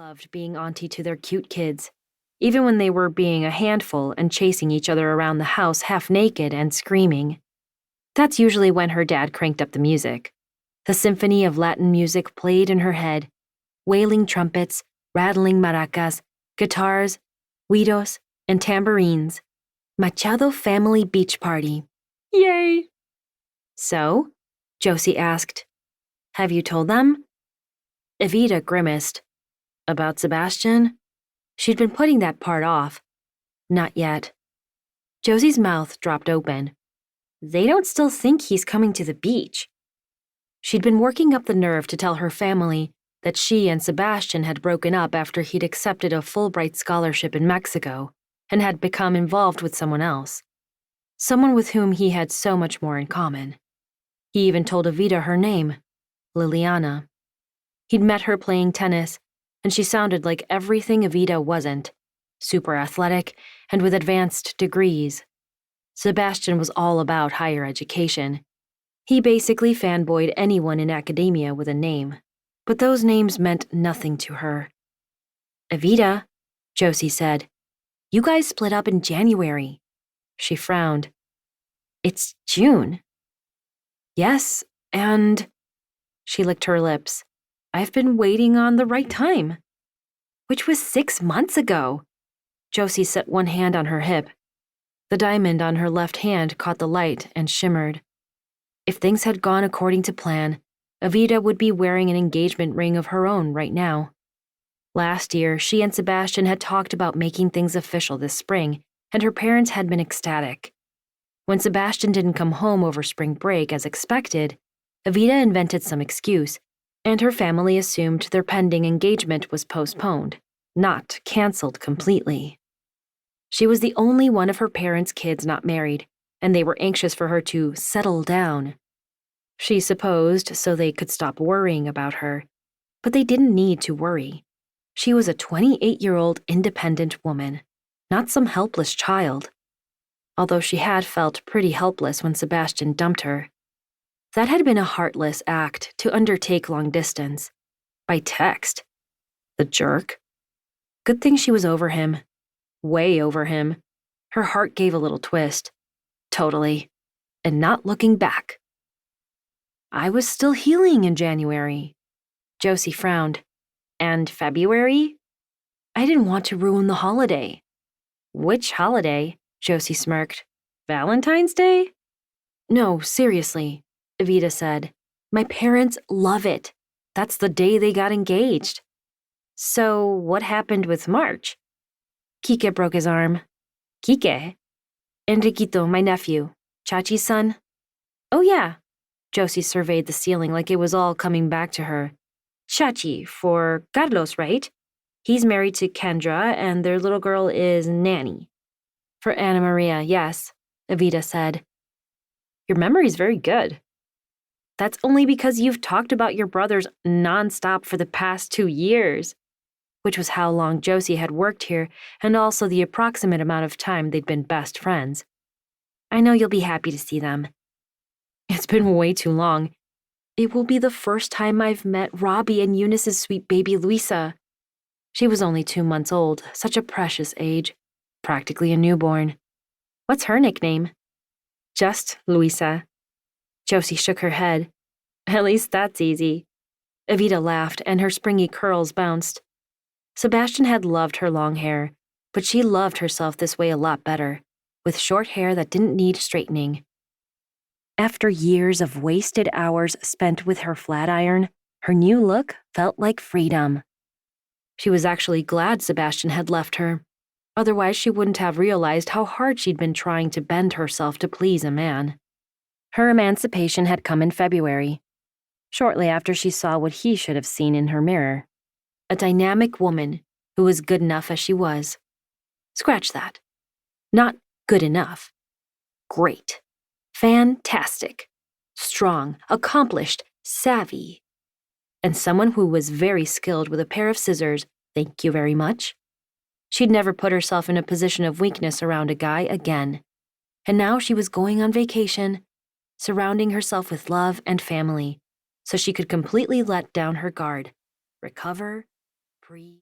loved being auntie to their cute kids, even when they were being a handful and chasing each other around the house half naked and screaming. That's usually when her dad cranked up the music. The symphony of Latin music played in her head, wailing trumpets, rattling maracas, guitars, güiros, and tambourines. Machado family beach party. Yay! So? Josie asked. Have you told them? Evita grimaced. About Sebastian? She'd been putting that part off. Not yet. Josie's mouth dropped open. They don't still think he's coming to the beach. She'd been working up the nerve to tell her family that she and Sebastian had broken up after he'd accepted a Fulbright scholarship in Mexico and had become involved with someone else. Someone with whom he had so much more in common. He even told Evita her name, Liliana. He'd met her playing tennis, and she sounded like everything Evita wasn't, super athletic and with advanced degrees. Sebastian was all about higher education. He basically fanboyed anyone in academia with a name, but those names meant nothing to her. Evita, Josie said, you guys split up in January. She frowned. It's June. Yes, and... She licked her lips. I've been waiting on the right time. Which was 6 months ago. Josie set one hand on her hip. The diamond on her left hand caught the light and shimmered. If things had gone according to plan, Evita would be wearing an engagement ring of her own right now. Last year, she and Sebastian had talked about making things official this spring, and her parents had been ecstatic. When Sebastian didn't come home over spring break as expected, Evita invented some excuse, and her family assumed their pending engagement was postponed, not canceled completely. She was the only one of her parents' kids not married, and they were anxious for her to settle down. She supposed so they could stop worrying about her, but they didn't need to worry. She was a 28-year-old independent woman, not some helpless child. Although she had felt pretty helpless when Sebastian dumped her. That had been a heartless act to undertake long distance. By text. The jerk. Good thing she was over him. Way over him. Her heart gave a little twist. Totally. And not looking back. I was still healing in January. Josie frowned. And February? I didn't want to ruin the holiday. Which holiday? Josie smirked. Valentine's Day? No, seriously, Evita said. My parents love it. That's the day they got engaged. So what happened with March? Kike broke his arm. Kike? Enriquito, my nephew. Chachi's son? Oh yeah. Josie surveyed the ceiling like it was all coming back to her. Chachi, for Carlos, right? He's married to Kendra, and their little girl is Nanny. For Anna Maria, yes, Evita said. Your memory's very good. That's only because you've talked about your brothers nonstop for the past 2 years, which was how long Josie had worked here and also the approximate amount of time they'd been best friends. I know you'll be happy to see them. It's been way too long. It will be the first time I've met Robbie and Eunice's sweet baby Luisa. She was only 2 months old, such a precious age. Practically a newborn. What's her nickname? Just Luisa. Josie shook her head. At least that's easy. Evita laughed, and her springy curls bounced. Sebastian had loved her long hair, but she loved herself this way a lot better, with short hair that didn't need straightening. After years of wasted hours spent with her flat iron, her new look felt like freedom. She was actually glad Sebastian had left her. Otherwise, she wouldn't have realized how hard she'd been trying to bend herself to please a man. Her emancipation had come in February, shortly after she saw what he should have seen in her mirror. A dynamic woman who was good enough as she was. Scratch that. Not good enough. Great. Fantastic. Strong, accomplished, savvy. And someone who was very skilled with a pair of scissors, thank you very much. She'd never put herself in a position of weakness around a guy again. And now she was going on vacation, surrounding herself with love and family, so she could completely let down her guard, recover, breathe.